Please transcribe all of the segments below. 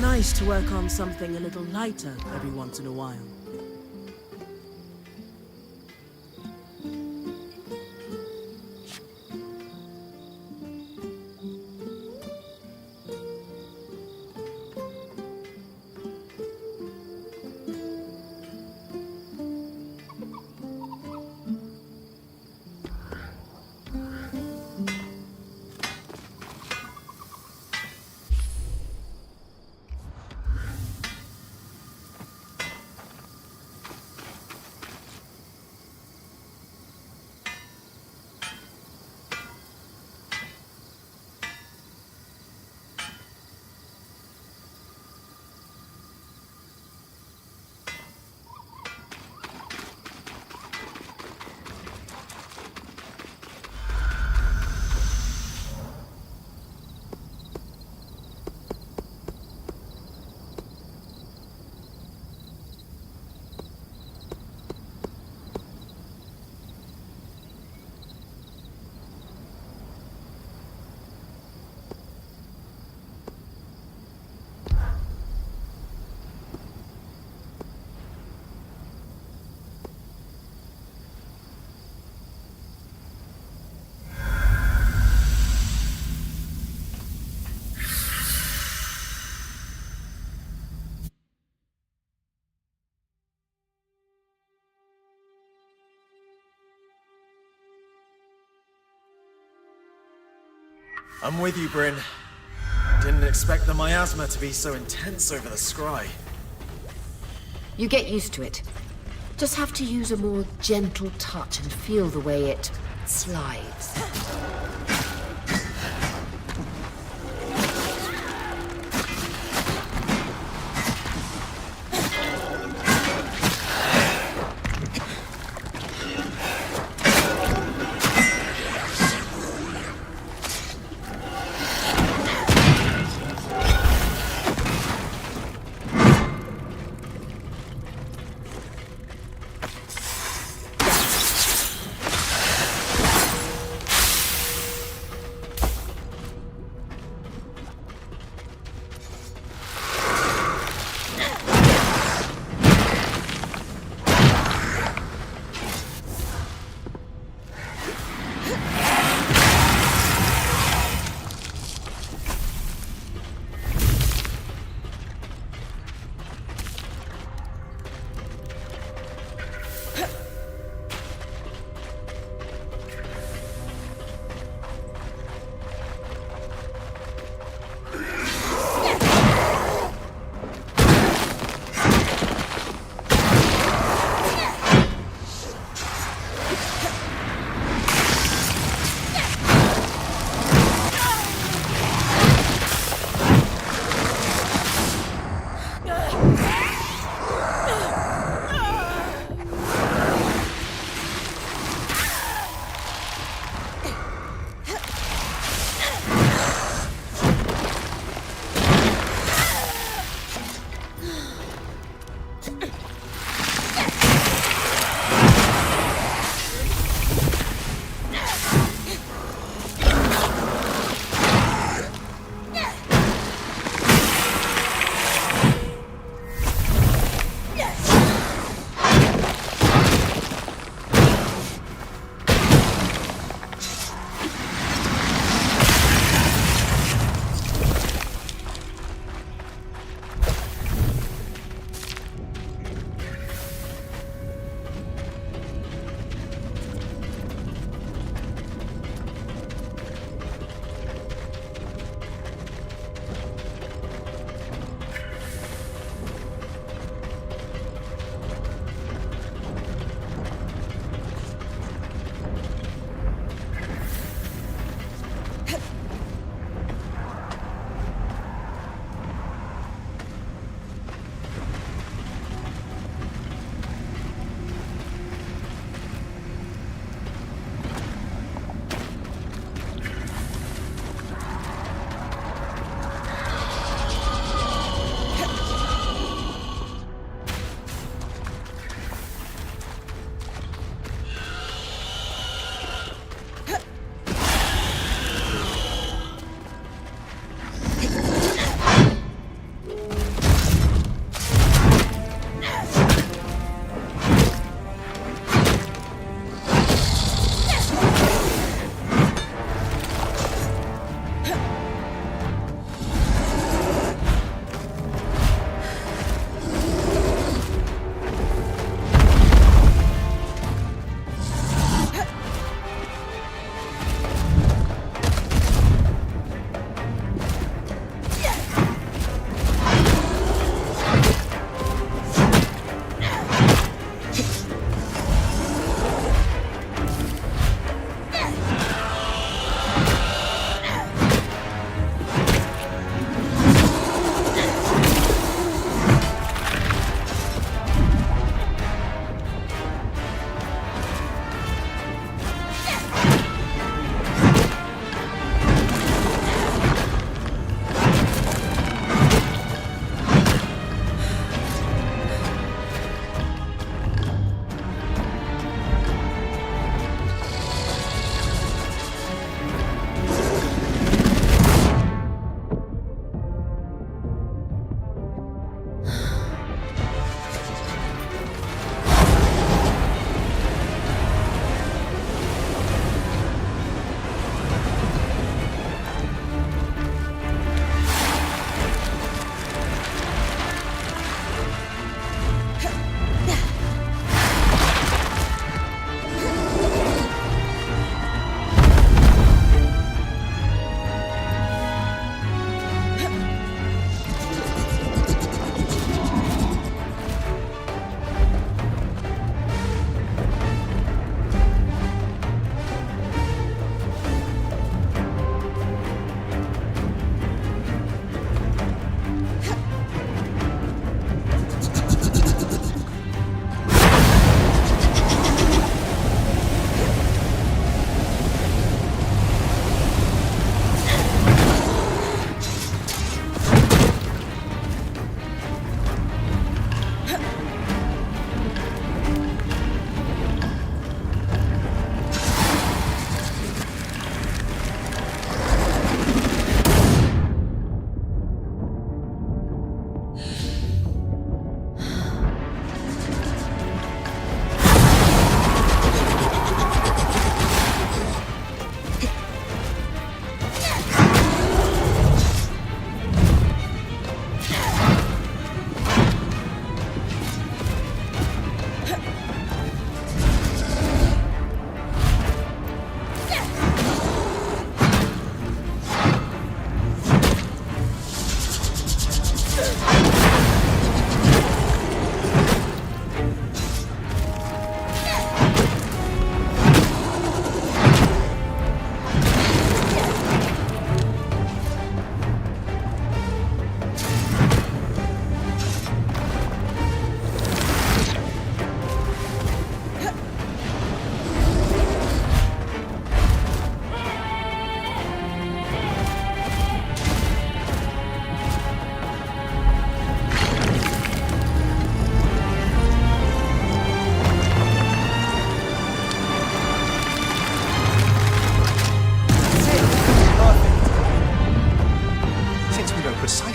Nice to work on something a little lighter every once in a while. I'm with you, Bryn. Didn't expect the miasma to be so intense over the scry. You get used to it. Just have to use a more gentle touch and feel the way it slides.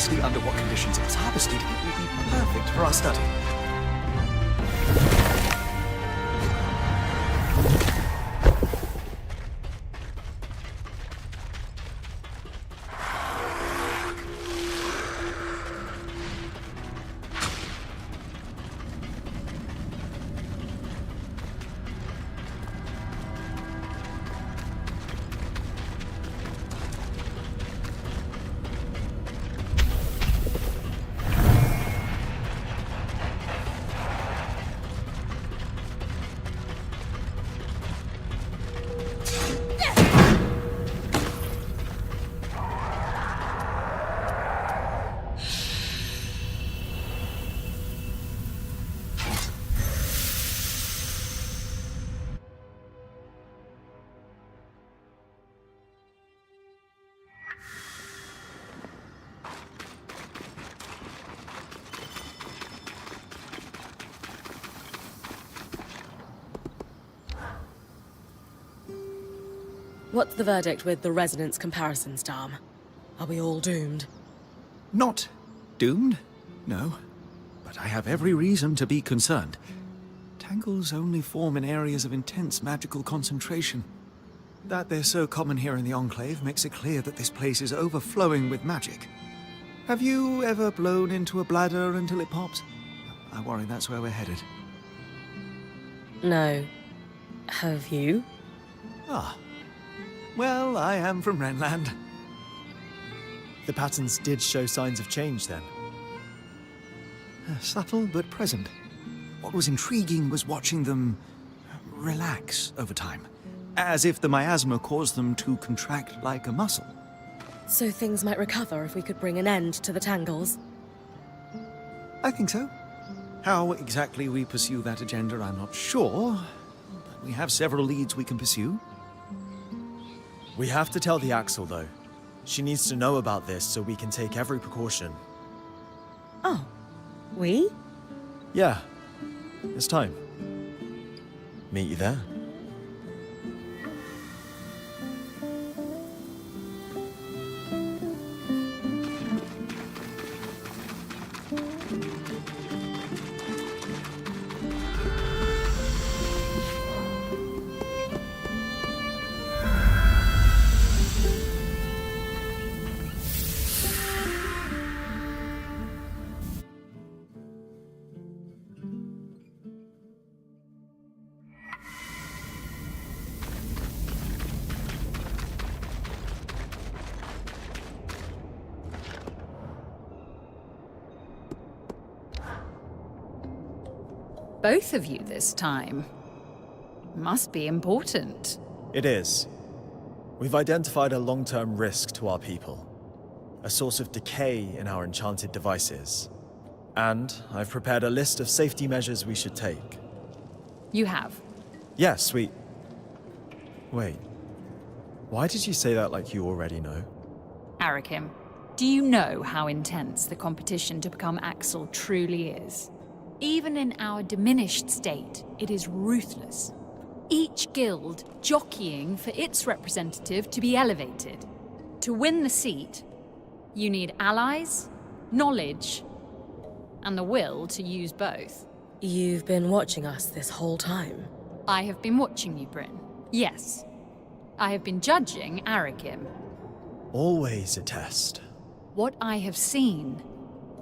precisely under what conditions it was harvested, it will be perfect for our study. What's the verdict with the resonance comparisons, Dom? Are we all doomed? Not doomed, no. But I have every reason to be concerned. Tangles only form in areas of intense magical concentration. That they're so common here in the Enclave makes it clear that this place is overflowing with magic. Have you ever blown into a bladder until it pops? I worry that's where we're headed. No. Have you? Ah. Well, I am from Renland. The patterns did show signs of change then. Subtle but present. What was intriguing was watching them relax over time, as if the miasma caused them to contract like a muscle. So things might recover if we could bring an end to the tangles? I think so. How exactly we pursue that agenda, I'm not sure, but we have several leads we can pursue. We have to tell the Axel, though. She needs to know about this so we can take every precaution. Oh. We? Yeah. It's time. Meet you there. Both of you this time. Must be important. It is. We've identified a long-term risk to our people. A source of decay in our enchanted devices. And I've prepared a list of safety measures we should take. You have. Yes, we... Wait. Why did you say that like you already know? Arakim, do you know how intense the competition to become Axel truly is? Even in our diminished state, it is ruthless. Each guild jockeying for its representative to be elevated. To win the seat, you need allies, knowledge, and the will to use both. You've been watching us this whole time. I have been watching you, Bryn. Yes. I have been judging Arakim. Always a test. What I have seen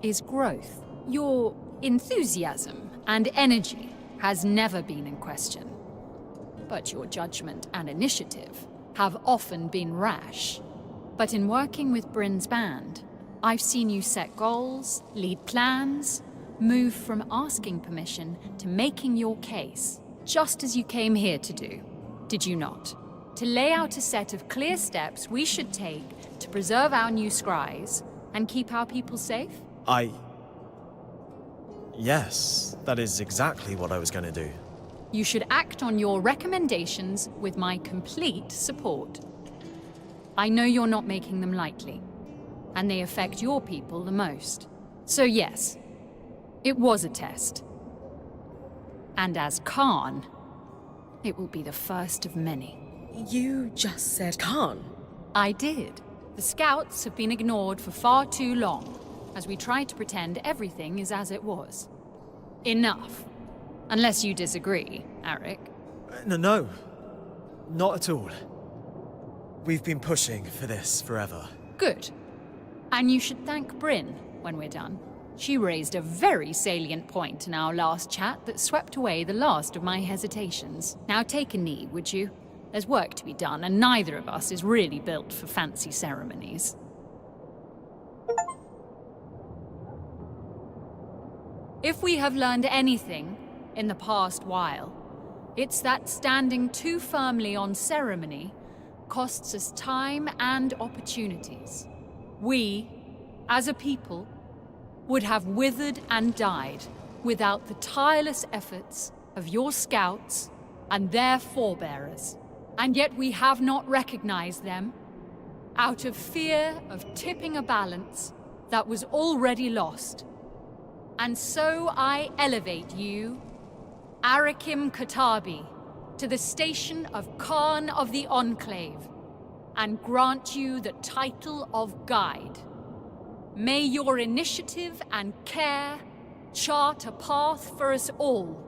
is growth. Your enthusiasm and energy has never been in question. But your judgment and initiative have often been rash. But in working with Bryn's band, I've seen you set goals, lead plans, move from asking permission to making your case, just as you came here to do, did you not? To lay out a set of clear steps we should take to preserve our new scries and keep our people safe? Yes, that is exactly what I was going to do. You should act on your recommendations with my complete support. I know you're not making them lightly, and they affect your people the most. So yes, it was a test. And as Khan, it will be the first of many. You just said Khan. I did. The scouts have been ignored for far too long. as we try to pretend everything is as it was. Enough. Unless you disagree, Arik. No, not at all. We've been pushing for this forever. Good. And you should thank Bryn when we're done. She raised a very salient point in our last chat that swept away the last of my hesitations. Now take a knee, would you? There's work to be done, and neither of us is really built for fancy ceremonies. If we have learned anything in the past while, it's that standing too firmly on ceremony costs us time and opportunities. We, as a people, would have withered and died without the tireless efforts of your scouts and their forebearers. And yet we have not recognized them out of fear of tipping a balance that was already lost. And so I elevate you, Arakim Katabi, to the station of Khan of the Enclave, and grant you the title of Guide. May your initiative and care chart a path for us all.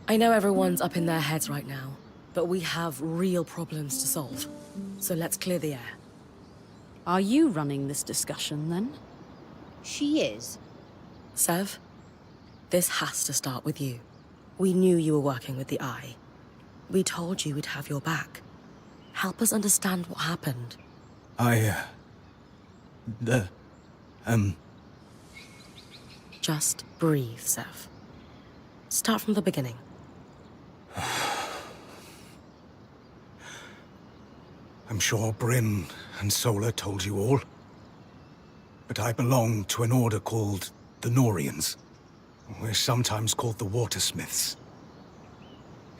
I know everyone's up in their heads right now, but we have real problems to solve. So let's clear the air. Are you running this discussion, then? She is. Sev, this has to start with you. We knew you were working with the Eye. We told you we'd have your back. Help us understand what happened. Just breathe, Sev. Start from the beginning. I'm sure Bryn and Sola told you all. But I belong to an order called the Norians. We're sometimes called the Watersmiths.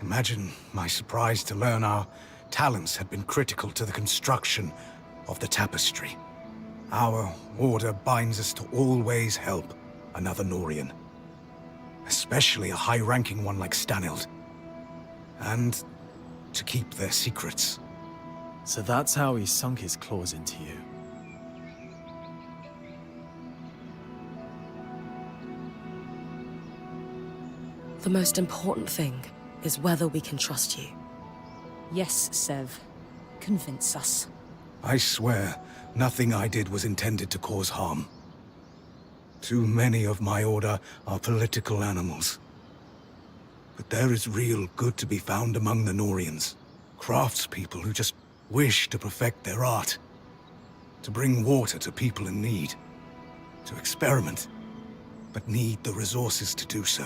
Imagine my surprise to learn our talents had been critical to the construction of the tapestry. Our order binds us to always help another Norian. Especially a high-ranking one like Stanild. And to keep their secrets. So that's how he sunk his claws into you. The most important thing is whether we can trust you. Yes, Sev. Convince us. I swear, nothing I did was intended to cause harm. Too many of my order are political animals. But there is real good to be found among the Norians. Craftspeople who just wish to perfect their art. To bring water to people in need. To experiment, but need the resources to do so.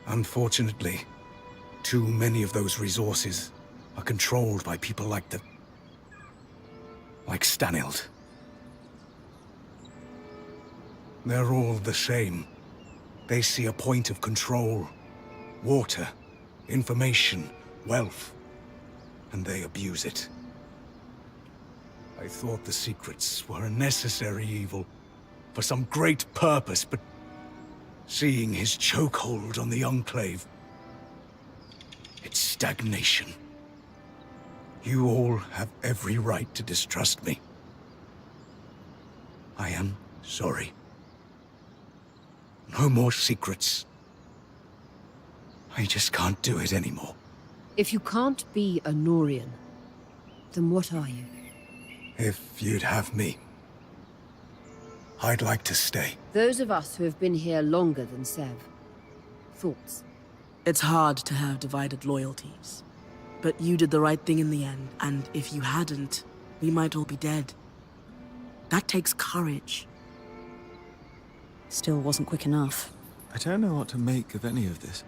Unfortunately, too many of those resources are controlled by people like Stanild. They're all the same. They see a point of control, water, information, wealth, and they abuse it. I thought the secrets were a necessary evil for some great purpose, but seeing his chokehold on the Enclave, it's stagnation. You all have every right to distrust me. I am sorry. No more secrets. I just can't do it anymore. If you can't be a Norian, then what are you? If you'd have me, I'd like to stay. Those of us who have been here longer than Sev. Thoughts? It's hard to have divided loyalties. But you did the right thing in the end, and if you hadn't, we might all be dead. That takes courage. Still wasn't quick enough. I don't know what to make of any of this.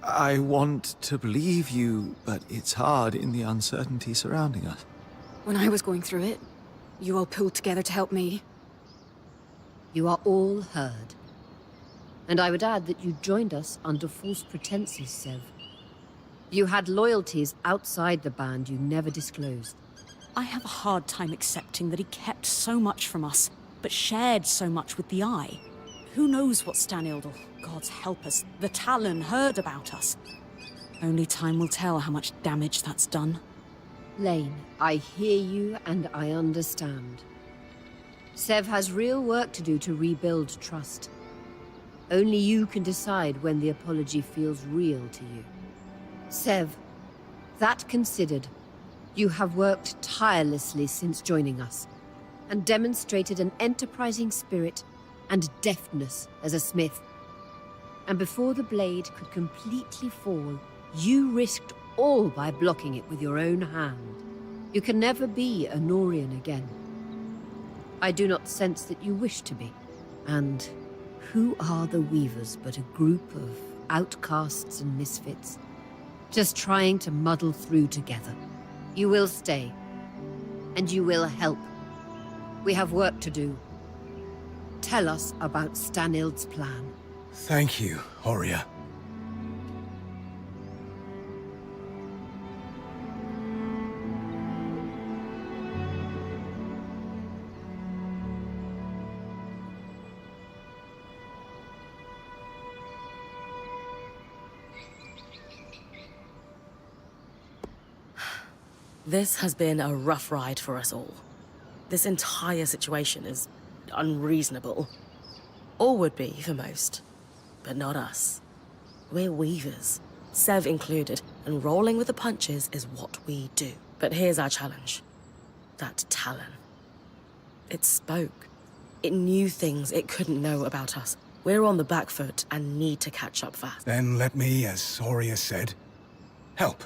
I want to believe you, but it's hard in the uncertainty surrounding us. When I was going through it, you all pulled together to help me. You are all heard. And I would add that you joined us under false pretenses, Sev. You had loyalties outside the band you never disclosed. I have a hard time accepting that he kept so much from us, but shared so much with the Eye. Who knows what Stanild, or gods help us, the Talon heard about us. Only time will tell how much damage that's done. Lane, I hear you and I understand. Sev has real work to do to rebuild trust. Only you can decide when the apology feels real to you. Sev, that considered, you have worked tirelessly since joining us, and demonstrated an enterprising spirit and deftness as a smith. And before the blade could completely fall, you risked all by blocking it with your own hand. You can never be a Norian again. I do not sense that you wish to be. And who are the Weavers but a group of outcasts and misfits, just trying to muddle through together? You will stay, and you will help. We have work to do. Tell us about Stanild's plan. Thank you, Horia. This has been a rough ride for us all. This entire situation is unreasonable. Or would be for most, but not us. We're weavers, Sev included, and rolling with the punches is what we do. But here's our challenge. That Talon. It spoke. It knew things it couldn't know about us. We're on the back foot and need to catch up fast. Then let me, as Horia said, help.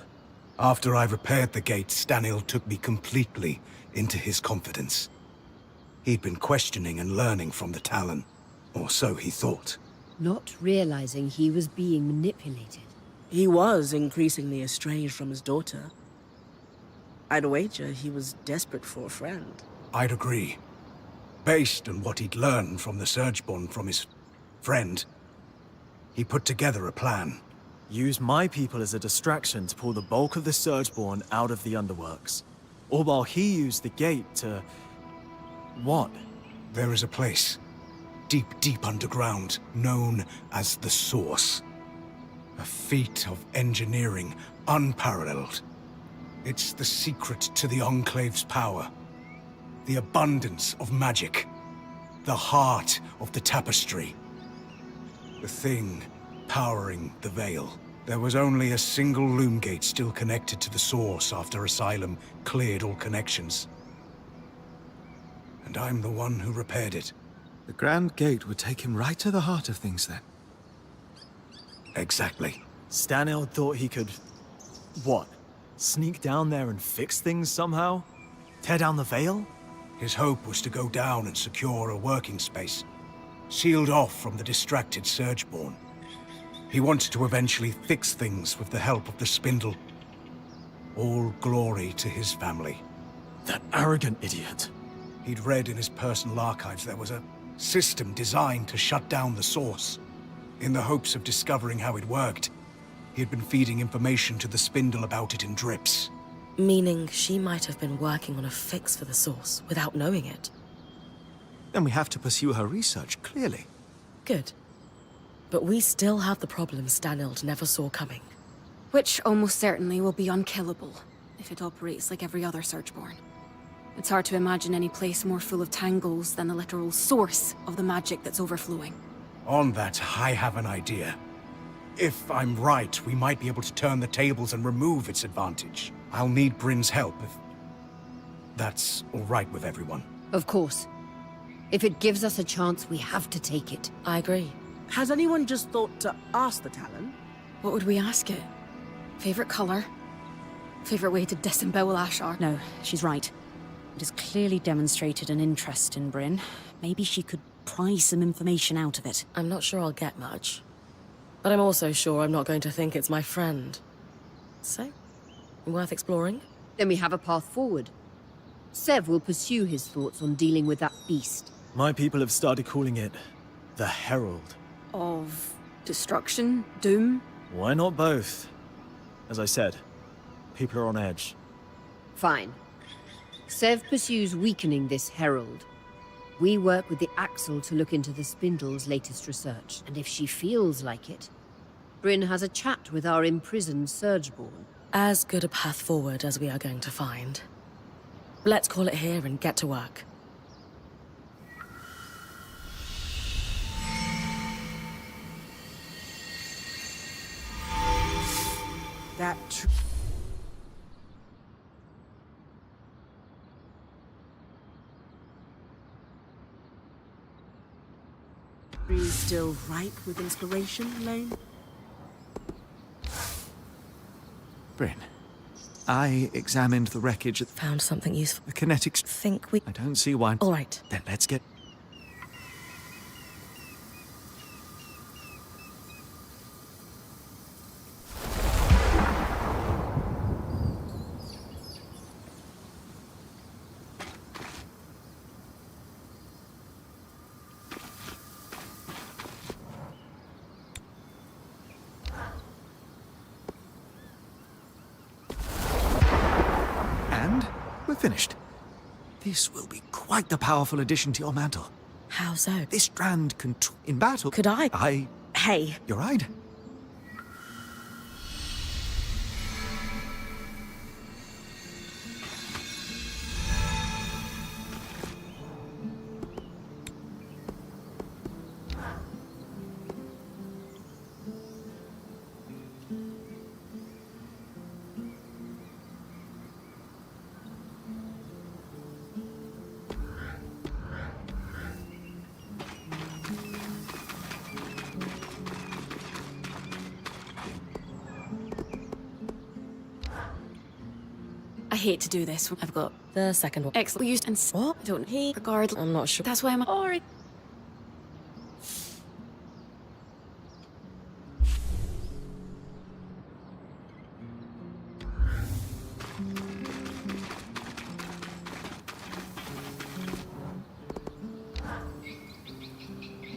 After I repaired the gate, Stanild took me completely into his confidence. He'd been questioning and learning from the Talon, or so he thought. Not realizing he was being manipulated. He was increasingly estranged from his daughter. I'd wager he was desperate for a friend. I'd agree. Based on what he'd learned from the Surgeborn from his friend, he put together a plan. Use my people as a distraction to pull the bulk of the Surgeborn out of the underworks. All while he used the gate to... what? There is a place, deep, deep underground, known as the Source. A feat of engineering unparalleled. It's the secret to the Enclave's power. The abundance of magic. The heart of the tapestry. The thing powering the Veil. There was only a single loom gate still connected to the Source after Asylum cleared all connections. And I'm the one who repaired it. The Grand Gate would take him right to the heart of things, then. Exactly. Stanild thought he could... what? Sneak down there and fix things somehow? Tear down the Veil? His hope was to go down and secure a working space, sealed off from the distracted Surgeborn. He wanted to eventually fix things with the help of the Spindle. All glory to his family. That arrogant idiot. He'd read in his personal archives there was a system designed to shut down the Source. In the hopes of discovering how it worked, he had been feeding information to the Spindle about it in drips. Meaning she might have been working on a fix for the Source without knowing it. Then we have to pursue her research, clearly. Good. But we still have the problem Stanild never saw coming. Which almost certainly will be unkillable, if it operates like every other Surgeborn. It's hard to imagine any place more full of tangles than the literal source of the magic that's overflowing. On that, I have an idea. If I'm right, we might be able to turn the tables and remove its advantage. I'll need Bryn's help if that's all right with everyone. Of course. If it gives us a chance, we have to take it. I agree. Has anyone just thought to ask the Talon? What would we ask it? Favorite color? Favorite way to disembowel Ashar. No, she's right. It has clearly demonstrated an interest in Bryn. Maybe she could pry some information out of it. I'm not sure I'll get much. But I'm also sure I'm not going to think it's my friend. So, worth exploring? Then we have a path forward. Sev will pursue his thoughts on dealing with that beast. My people have started calling it the Herald. Of destruction? Doom? Why not both? As I said, people are on edge. Fine. Sev pursues weakening this Herald. We work with the Axle to look into the Spindle's latest research. And if she feels like it, Bryn has a chat with our imprisoned Surgeborn. As good a path forward as we are going to find. Let's call it here and get to work. That tree is still ripe with inspiration, Lane? Bryn, I examined the wreckage at Found something useful. the kinetics. Think we... I don't see why. All right. Then let's get... And we're finished. This will be quite the powerful addition to your mantle. How so? This strand can... in battle... Could I? Hey. You're right. I hate to do this. I've got The second one. excellent use and What? I don't regard. I'm not sure. That's why I'm alright.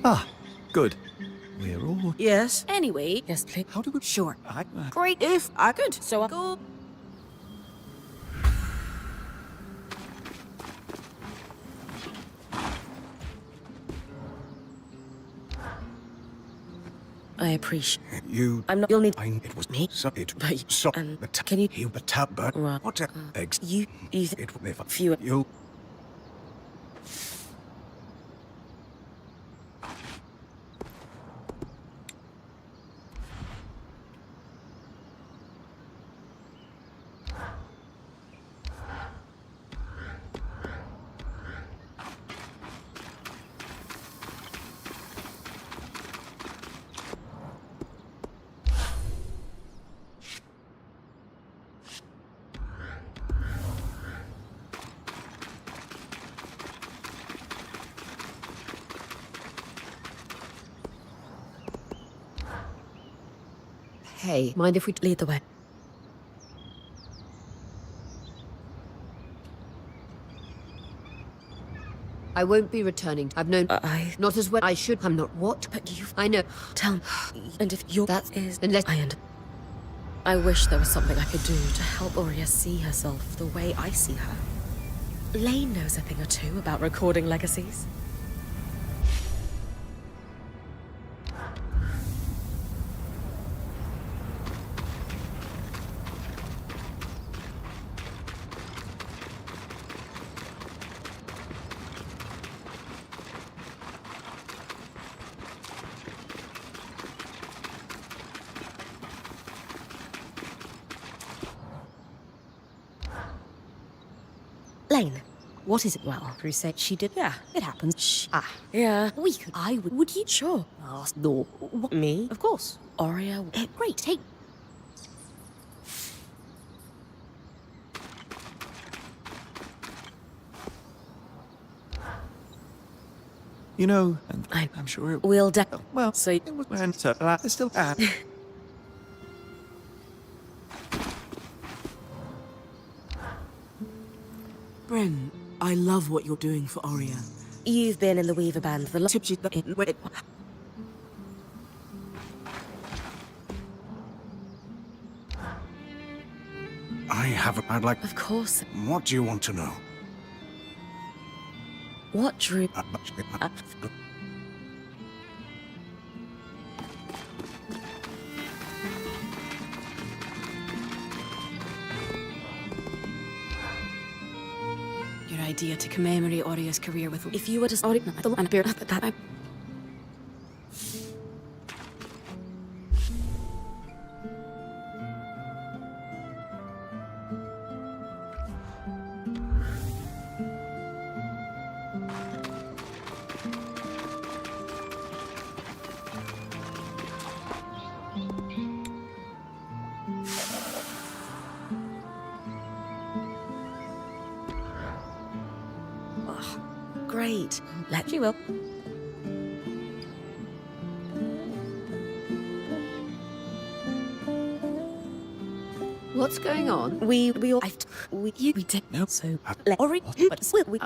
Ah, good. We're all... Yes. Anyway, Yes, please. How do we... sure. I... Great. If I could. So I... Go. I appreciate... You... I'm not... You'll need... It was Me? So it But you- so and but can you- You but tap but Right. what eggs? You It think... if Few... you Hey, mind if we... Lead the way. I won't be returning. I've known... Not as well I should. I'm not what? But you... I know. Tell me. And if you're... That is... unless... I wish there was something I could do to help Aurea see herself the way I see her. Lane knows a thing or two about recording legacies. Lane. What is it? Well, Crusade, she did. Yeah, it happens. Yeah. We could. I would. Would you? Sure. Ask. No. What? Me? Of course. Aurea... Great. Hey. You know, and I'm sure it... We'll Well, so it was when I still am. Bryn, I love what you're doing for Oria. you've been in the Weaver Band the I haven't. I'd like. Of course. What do you want to know? What drew... Your idea to commemorate Oria's career with... If you were to... and appear at that... Great. She will. What's going on? We all... we did... Nope. So... What? Ori... But... We...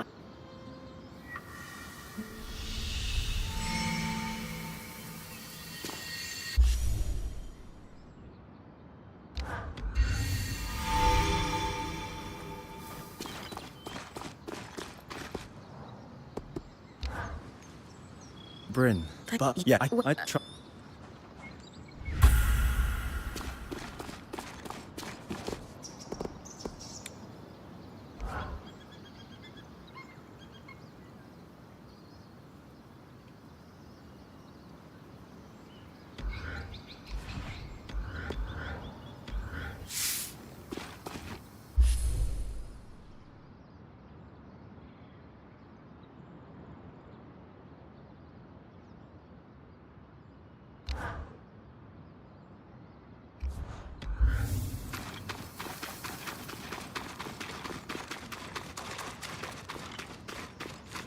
Bryn. But yeah, I try.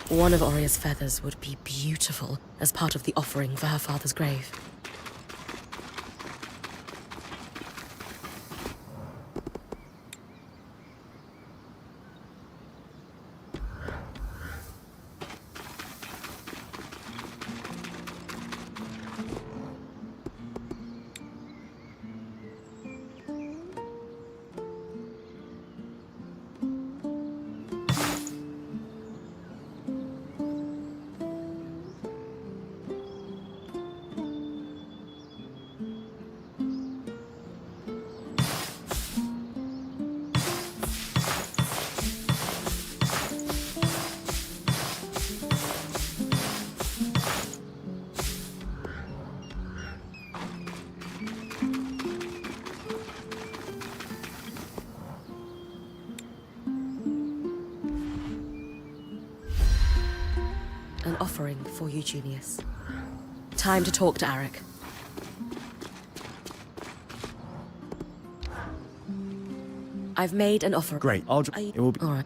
One of Oria's feathers would be beautiful as part of the offering for her father's grave. An offering for you, Junius. Time to talk to Arik. I've made an offer. Great. It will be. All right.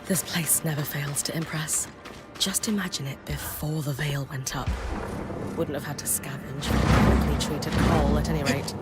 This place never fails to impress. Just imagine it before the veil went up. Wouldn't have had to scavenge for chemically treated coal at any rate.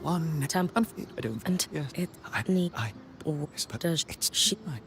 One Temple. I don't. And Yes. it I. need I. or Yes, but does it's she? right.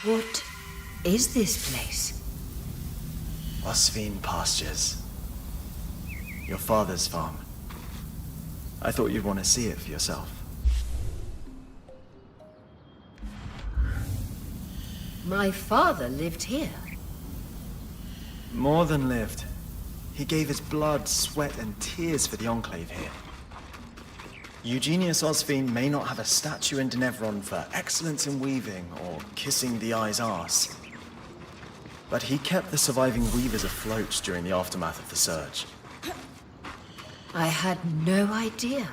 What is this place? Osvine Pastures. Your father's farm. I thought you'd want to see it for yourself. My father lived here. More than lived. He gave his blood, sweat, and tears for the Enclave here. Eugenius Osvine may not have a statue in Denevron for excellence in weaving or kissing the eye's arse, but he kept the surviving weavers afloat during the aftermath of the Surge. I had no idea.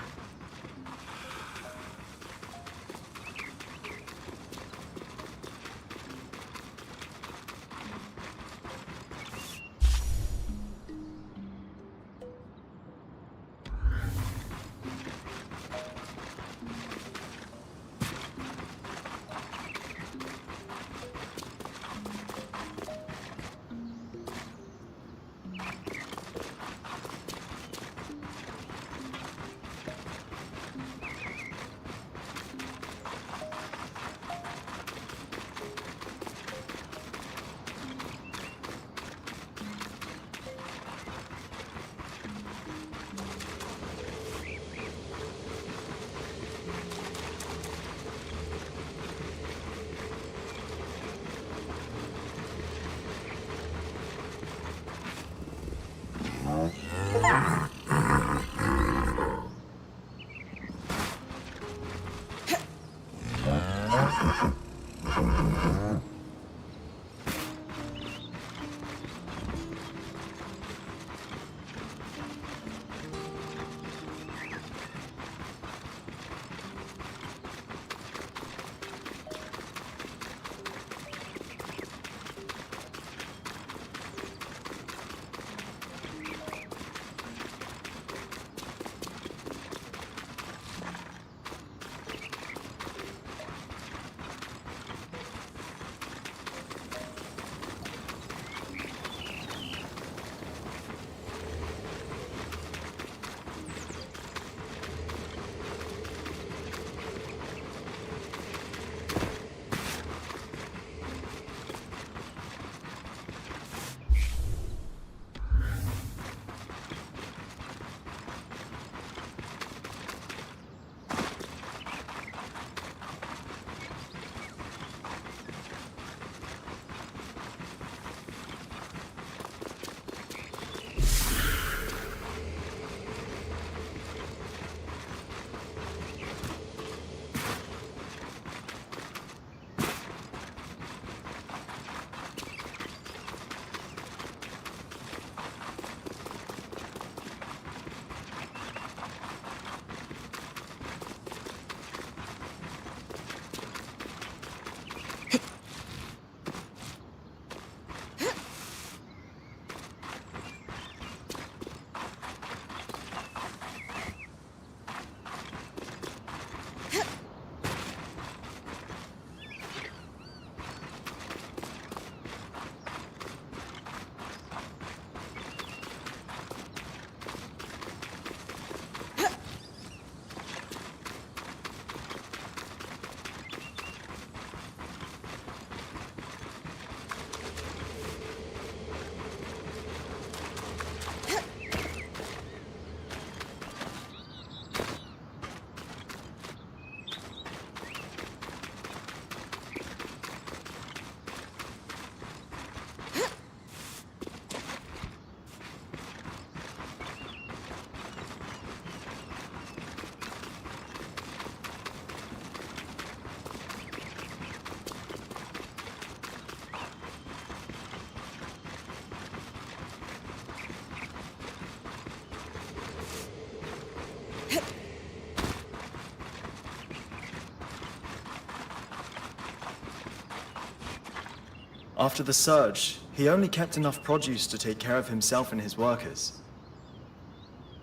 After the Surge, he only kept enough produce to take care of himself and his workers.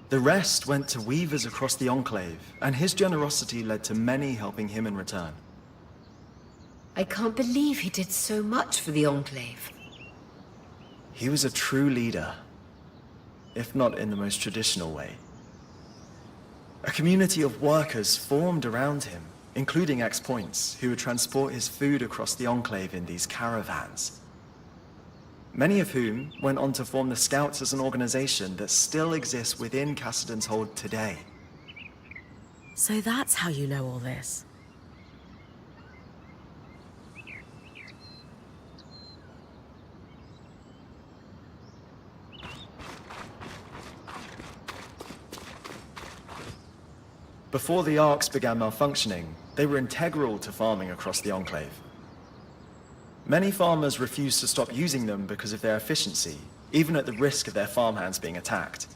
The rest went to weavers across the Enclave, and his generosity led to many helping him in return. I can't believe he did so much for the Enclave. He was a true leader, if not in the most traditional way. A community of workers formed around him, including ex-points who would transport his food across the Enclave in these caravans. Many of whom went on to form the Scouts as an organization that still exists within Cassidy's Hold today. So that's how you know all this. Before the Arcs began malfunctioning, they were integral to farming across the Enclave. Many farmers refused to stop using them because of their efficiency, even at the risk of their farmhands being attacked.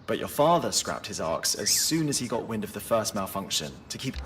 But your father scrapped his Arcs as soon as he got wind of the first malfunction to keep...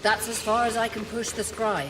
That's as far as I can push the scry.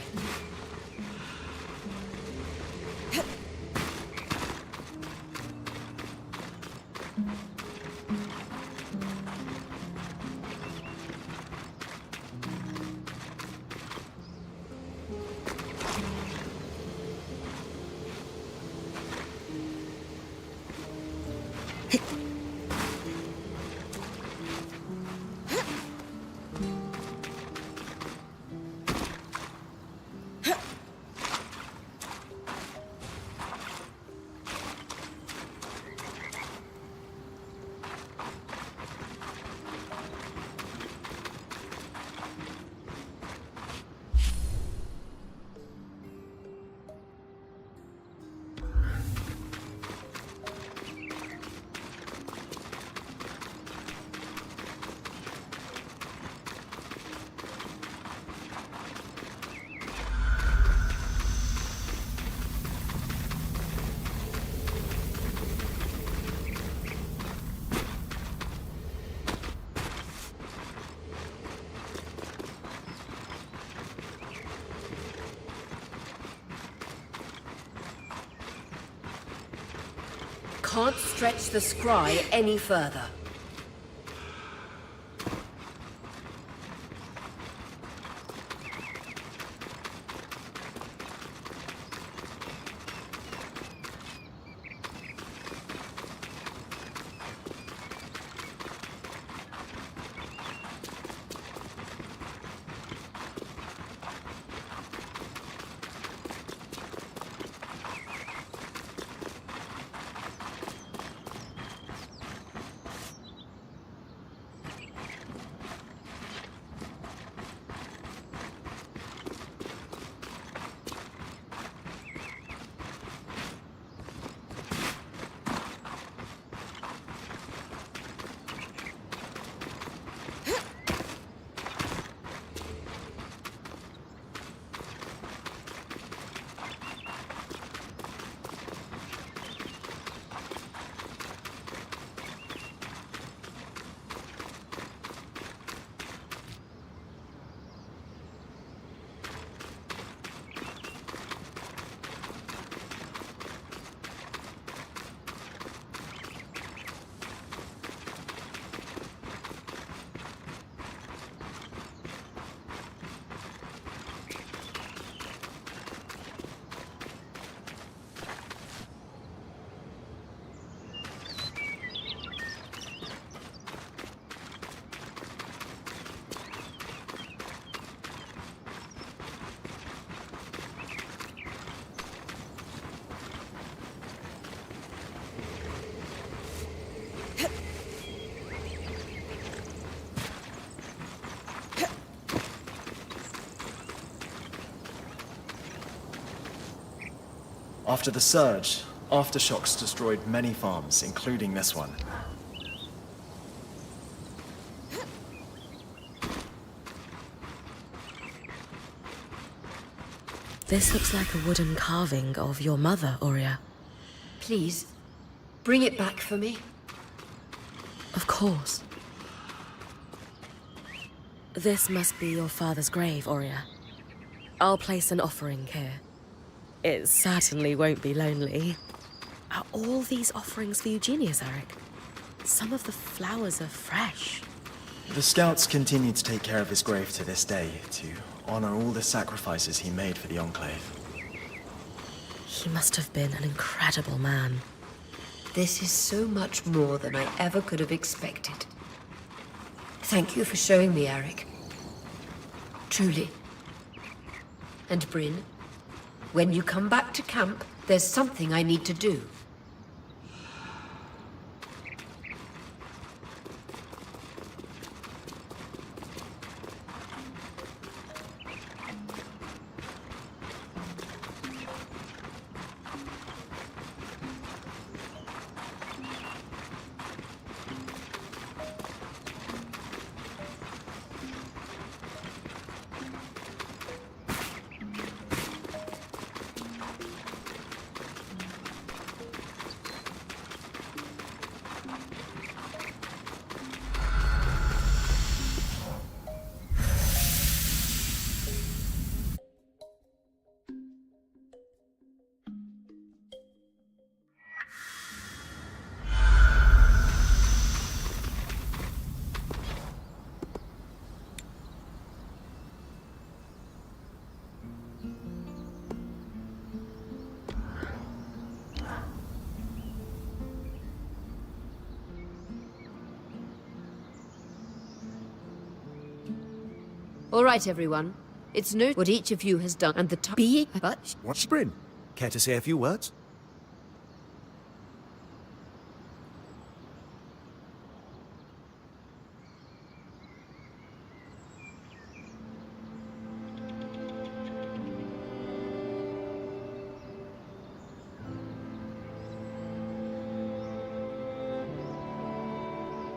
Can't stretch the scry any further. After the surge, aftershocks destroyed many farms, including this one. This looks like a wooden carving of your mother, Aurea. Please, bring it back for me. Of course. This must be your father's grave, Aurea. I'll place an offering here. It certainly won't be lonely. Are all these offerings for Eugenius, Eric? Some of the flowers are fresh. The Scouts continue to take care of his grave to this day, to honor all the sacrifices he made for the Enclave. He must have been an incredible man. This is so much more than I ever could have expected. Thank you for showing me, Eric. Truly. And Bryn, when you come back to camp, there's something I need to do. All right, everyone. It's no what each of you has done, and the time. But What's Bryn? Care to say a few words?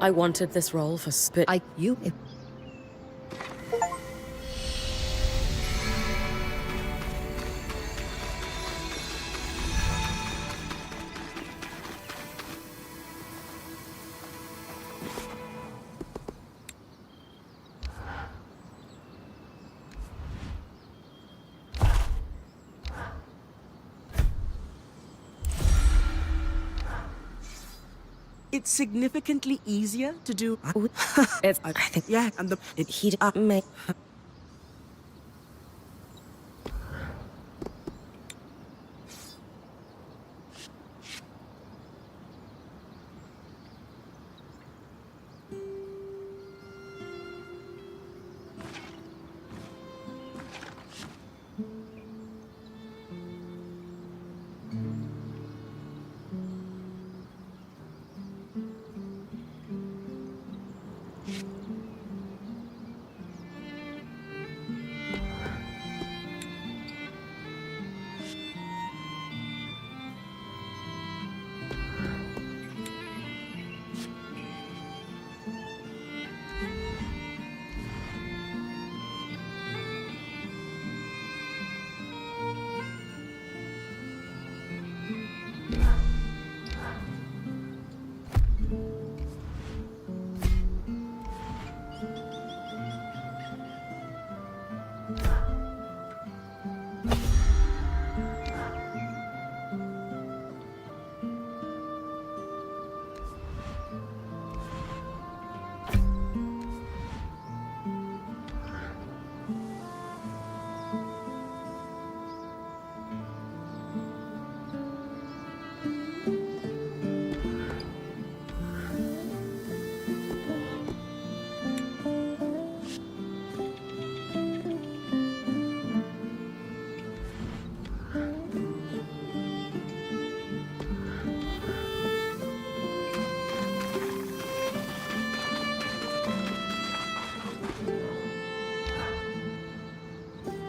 I wanted this role for spit. you. It's significantly easier to do. It's, I think, Yeah, and he may.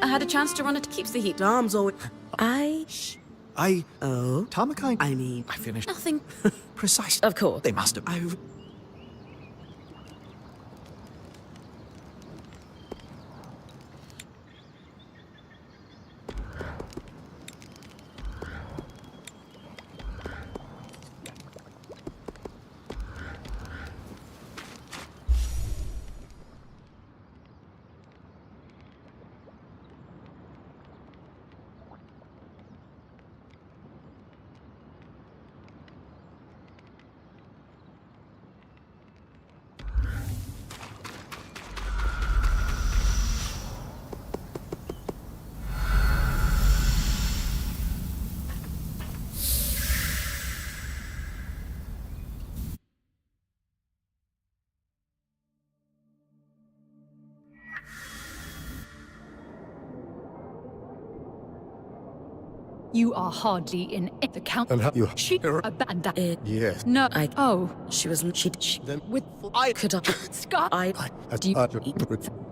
I had a chance to run it. Keeps the heat. Dom's always. I Oh? Tamaki... I mean... I finished... Nothing. Precisely. Of course. They must have... You are hardly in the count. And you... She abandoned. Yes. No. I- Oh. She wasn't. She With I could. Scott. I. I... Do you-